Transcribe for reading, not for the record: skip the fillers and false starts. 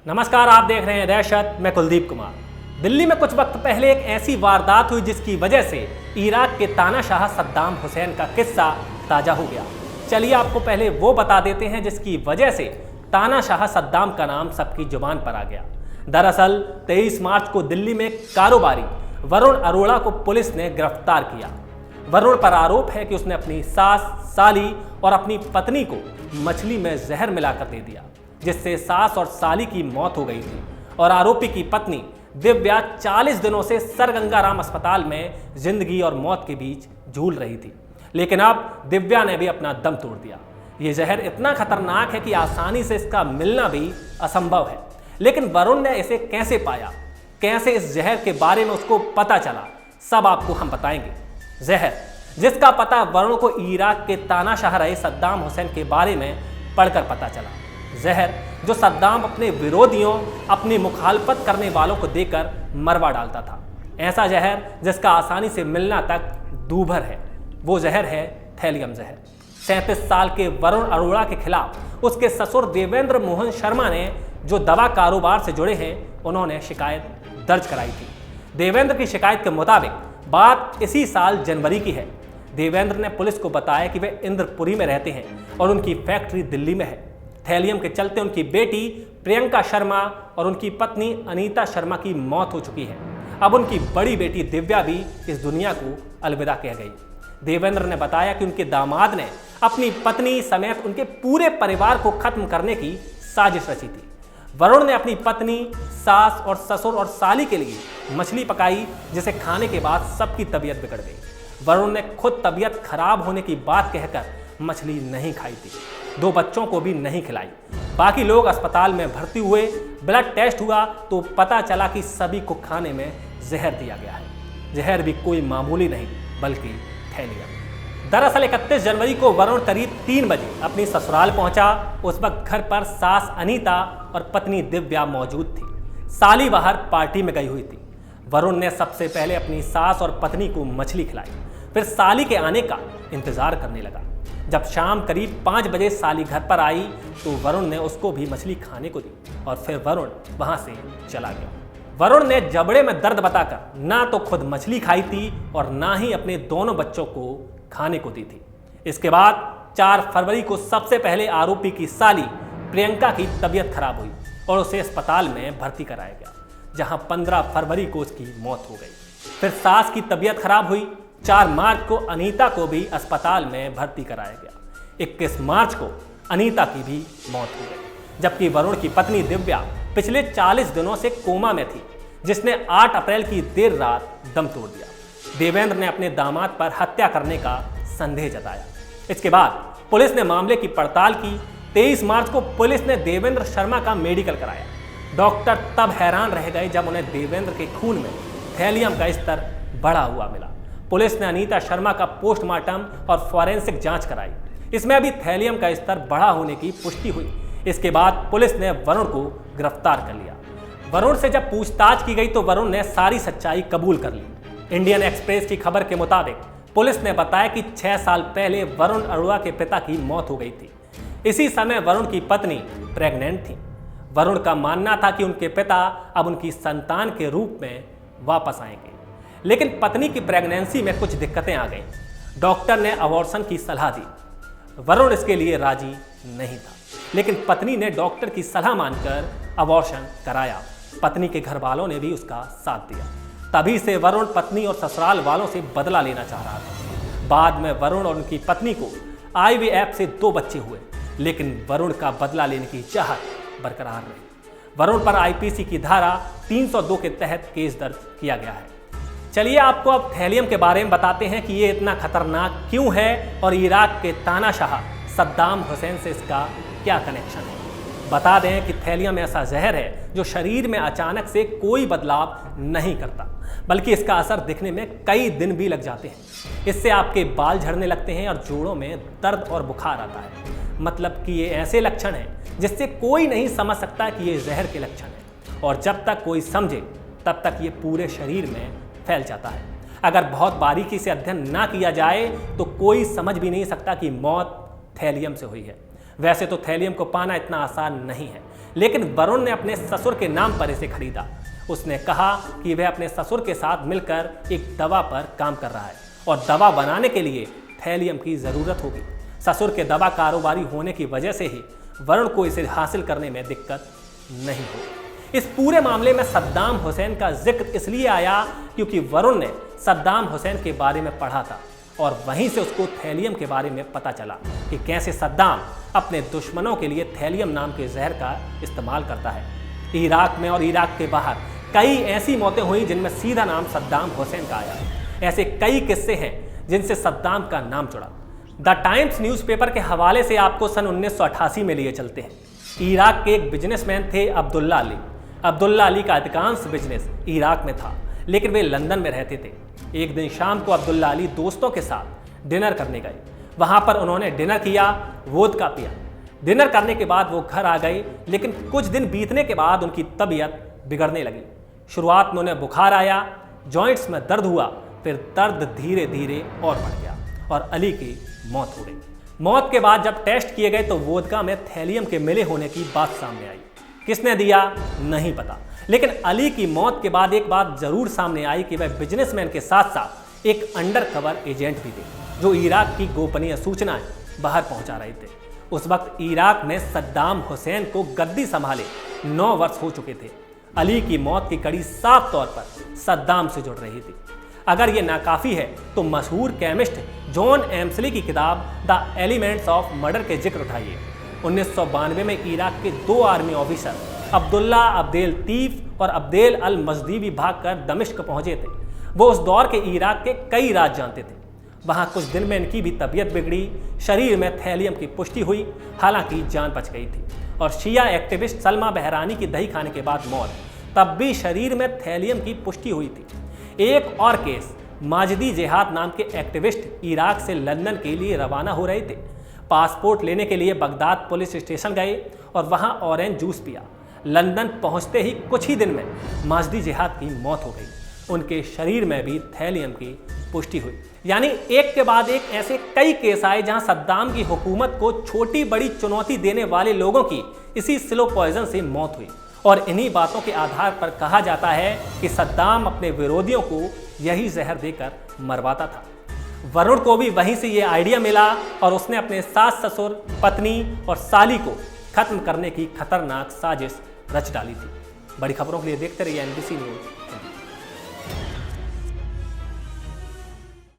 नमस्कार, आप देख रहे हैं दहशत। मैं कुलदीप कुमार। दिल्ली में कुछ वक्त पहले एक ऐसी वारदात हुई जिसकी वजह से इराक के तानाशाह सद्दाम हुसैन का किस्सा ताजा हो गया। चलिए आपको पहले वो बता देते हैं जिसकी वजह से तानाशाह सद्दाम का नाम सबकी जुबान पर आ गया। दरअसल 23 मार्च को दिल्ली में कारोबारी वरुण अरोड़ा को पुलिस ने गिरफ्तार किया। वरुण पर आरोप है कि उसने अपनी सास, साली और अपनी पत्नी को मछली में जहर मिलाकर दे दिया, जिससे सास और साली की मौत हो गई थी और आरोपी की पत्नी दिव्या 40 दिनों से सर गंगाराम अस्पताल में जिंदगी और मौत के बीच झूल रही थी। लेकिन अब दिव्या ने भी अपना दम तोड़ दिया। ये जहर इतना खतरनाक है कि आसानी से इसका मिलना भी असंभव है। लेकिन वरुण ने इसे कैसे पाया, कैसे इस जहर के बारे में उसको पता चला, सब आपको हम बताएंगे। जहर जिसका पता वरुण को इराक के तानाशाह रहे सद्दाम हुसैन के बारे में पढ़कर पता चला। जहर जो सद्दाम अपने विरोधियों, अपनी मुखालफत करने वालों को देकर मरवा डालता था। ऐसा जहर जिसका आसानी से मिलना तक दूभर है, वो जहर है थैलियम जहर। 37 साल के वरुण अरोड़ा के खिलाफ उसके ससुर देवेंद्र मोहन शर्मा ने, जो दवा कारोबार से जुड़े हैं, उन्होंने शिकायत दर्ज कराई थी। देवेंद्र की शिकायत के मुताबिक बात इसी साल जनवरी की है। देवेंद्र ने पुलिस को बताया कि वे इंद्रपुरी में रहते हैं और उनकी फैक्ट्री दिल्ली में है। थैलियम के चलते उनकी बेटी प्रियंका शर्मा और उनकी पत्नी अनीता शर्मा की मौत हो चुकी है। अब उनकी बड़ी बेटी दिव्या भी इस दुनिया को अलविदा कह गई। देवेंद्र ने बताया कि उनके दामाद ने अपनी पत्नी समेत उनके पूरे परिवार को खत्म करने की साजिश रची थी। वरुण ने अपनी पत्नी, सास और ससुर और साली के लिए मछली पकाई, जिसे खाने के बाद सबकी तबीयत बिगड़ गई। वरुण ने खुद तबीयत खराब होने की बात कहकर मछली नहीं खाई थी। 2 बच्चों को भी नहीं खिलाई। बाकी लोग अस्पताल में भर्ती हुए। ब्लड टेस्ट हुआ तो पता चला कि सभी को खाने में जहर दिया गया है। जहर भी कोई मामूली नहीं बल्कि थैलियम। दरअसल 31 जनवरी को वरुण करीब 3 बजे अपनी ससुराल पहुंचा। उस वक्त घर पर सास अनीता और पत्नी दिव्या मौजूद थी। साली बाहर पार्टी में गई हुई थी। वरुण ने सबसे पहले अपनी सास और पत्नी को मछली खिलाई, फिर साली के आने का इंतजार करने लगा। जब शाम करीब 5 बजे साली घर पर आई तो वरुण ने उसको भी मछली खाने को दी और फिर वरुण वहां से चला गया। वरुण ने जबड़े में दर्द बताकर ना तो खुद मछली खाई थी और ना ही अपने दोनों बच्चों को खाने को दी थी। इसके बाद 4 फरवरी को सबसे पहले आरोपी की साली प्रियंका की तबीयत खराब हुई और उसे अस्पताल में भर्ती कराया गया, जहां 15 फरवरी को उसकी मौत हो गई। फिर सास की तबीयत खराब हुई। 4 मार्च को अनीता को भी अस्पताल में भर्ती कराया गया। 21 मार्च को अनीता की भी मौत हो गई, जबकि वरुण की पत्नी दिव्या पिछले 40 दिनों से कोमा में थी, जिसने 8 अप्रैल की देर रात दम तोड़ दिया। देवेंद्र ने अपने दामाद पर हत्या करने का संदेह जताया। इसके बाद पुलिस ने मामले की पड़ताल की। 23 मार्च को पुलिस ने देवेंद्र शर्मा का मेडिकल कराया। डॉक्टर तब हैरान रह गए जब उन्हें देवेंद्र के खून में थैलियम का स्तर बढ़ा हुआ मिला। पुलिस ने अनीता शर्मा का पोस्टमार्टम और फॉरेंसिक जांच कराई। इसमें अभी थैलियम का स्तर बढ़ा होने की पुष्टि हुई। इसके बाद पुलिस ने वरुण को गिरफ्तार कर लिया। वरुण से जब पूछताछ की गई तो वरुण ने सारी सच्चाई कबूल कर ली। इंडियन एक्सप्रेस की खबर के मुताबिक पुलिस ने बताया कि 6 साल पहले वरुण अरोड़ा के पिता की मौत हो गई थी। इसी समय वरुण की पत्नी प्रेग्नेंट थी। वरुण का मानना था कि उनके पिता अब उनकी संतान के रूप में वापस आएंगे, लेकिन पत्नी की प्रेगनेंसी में कुछ दिक्कतें आ गईं। डॉक्टर ने अबॉर्शन की सलाह दी। वरुण इसके लिए राजी नहीं था, लेकिन पत्नी ने डॉक्टर की सलाह मानकर अबॉर्शन कराया। पत्नी के घर वालों ने भी उसका साथ दिया। तभी से वरुण पत्नी और ससुराल वालों से बदला लेना चाह रहा था। बाद में वरुण और उनकी पत्नी को IVF से 2 बच्चे हुए, लेकिन वरुण का बदला लेने की चाहत बरकरार रही। वरुण पर IPC की धारा 302 के तहत केस दर्ज किया गया है। चलिए आपको अब थैलियम के बारे में बताते हैं कि ये इतना खतरनाक क्यों है और इराक के तानाशाह सद्दाम हुसैन से इसका क्या कनेक्शन है। बता दें कि थैलियम ऐसा जहर है जो शरीर में अचानक से कोई बदलाव नहीं करता, बल्कि इसका असर दिखने में कई दिन भी लग जाते हैं। इससे आपके बाल झड़ने लगते हैं और जोड़ों में दर्द और बुखार आता है। मतलब कि ये ऐसे लक्षण हैं जिससे कोई नहीं समझ सकता कि ये जहर के लक्षण हैं, और जब तक कोई समझे तब तक ये पूरे शरीर में फैल जाता है। अगर बहुत बारीकी से अध्ययन ना किया जाए तो कोई समझ भी नहीं सकता कि मौत थैलियम से हुई है। वैसे तो थैलियम को पाना इतना आसान नहीं है, लेकिन वरुण ने अपने ससुर के नाम पर इसे खरीदा। उसने कहा कि वह अपने ससुर के साथ मिलकर एक दवा पर काम कर रहा है और दवा बनाने के लिए थैलियम की ज़रूरत होगी। ससुर के दवा कारोबारी होने की वजह से ही वरुण को इसे हासिल करने में दिक्कत नहीं हुई। इस पूरे मामले में सद्दाम हुसैन का जिक्र इसलिए आया क्योंकि वरुण ने सद्दाम हुसैन के बारे में पढ़ा था और वहीं से उसको थैलियम के बारे में पता चला कि कैसे सद्दाम अपने दुश्मनों के लिए थैलियम नाम के जहर का इस्तेमाल करता है। इराक में और इराक के बाहर कई ऐसी मौतें हुई जिनमें सीधा नाम सद्दाम हुसैन का आया। ऐसे कई किस्से हैं जिनसे सद्दाम का नाम जुड़ा। द टाइम्स न्यूज़पेपर के हवाले से आपको सन 1988 में लिए चलते हैं। इराक के एक बिजनेसमैन थे अब्दुल्ला अली। अब्दुल्ला अली का अधिकांश बिजनेस इराक में था, लेकिन वे लंदन में रहते थे। एक दिन शाम को अब्दुल्ला अली दोस्तों के साथ डिनर करने गए। वहाँ पर उन्होंने डिनर किया, वोदका पिया। डिनर करने के बाद वो घर आ गए, लेकिन कुछ दिन बीतने के बाद उनकी तबीयत बिगड़ने लगी। शुरुआत में उन्हें बुखार आया, जॉइंट्स में दर्द हुआ, फिर दर्द धीरे धीरे और बढ़ गया और अली की मौत हो गई। मौत के बाद जब टेस्ट किए गए तो वोदका में थैलियम के मिले होने की बात सामने आई। किसने दिया नहीं पता, लेकिन अली की मौत के बाद एक बात जरूर सामने आई कि वह बिजनेसमैन के साथ साथ एक अंडरकवर एजेंट भी थे जो इराक की गोपनीय सूचनाएं बाहर पहुंचा रहे थे। उस वक्त इराक में सद्दाम हुसैन को गद्दी संभाले 9 वर्ष हो चुके थे। अली की मौत की कड़ी साफ तौर पर सद्दाम से जुड़ रही थी। अगर ये नाकाफी है तो मशहूर केमिस्ट जॉन एम्सली की किताब द एलिमेंट्स ऑफ मर्डर के जिक्र उठाइए। 1992 में इराक के 2 आर्मी ऑफिसर अब्दुल्ला अब्देल तीफ और अब्देल अल मजदीवी भागकर दमिश्क पहुंचे थे। वो उस दौर के इराक के कई राज जानते थे। वहां कुछ दिन में इनकी भी तबीयत बिगड़ी, शरीर में थैलियम की पुष्टि हुई, हालांकि जान बच गई थी। और शिया एक्टिविस्ट सलमा बहरानी की दही खाने के बाद मौत, तब भी शरीर में थैलियम की पुष्टि हुई थी। एक और केस, माजिदी जिहाद नाम के एक्टिविस्ट इराक से लंदन के लिए रवाना हो रहे थे। पासपोर्ट लेने के लिए बगदाद पुलिस स्टेशन गए और वहां ऑरेंज जूस पिया। लंदन पहुंचते ही कुछ ही दिन में माजिदी जिहाद की मौत हो गई। उनके शरीर में भी थैलियम की पुष्टि हुई। यानी एक के बाद एक ऐसे कई केस आए जहां सद्दाम की हुकूमत को छोटी बड़ी चुनौती देने वाले लोगों की इसी स्लो पॉइजन से मौत हुई। और इन्हीं बातों के आधार पर कहा जाता है कि सद्दाम अपने विरोधियों को यही जहर देकर मरवाता था। वरुण को भी वहीं से ये आइडिया मिला और उसने अपने सास ससुर, पत्नी और साली को खत्म करने की खतरनाक साजिश रच डाली थी। बड़ी खबरों के लिए देखते रहिए NBC न्यूज़।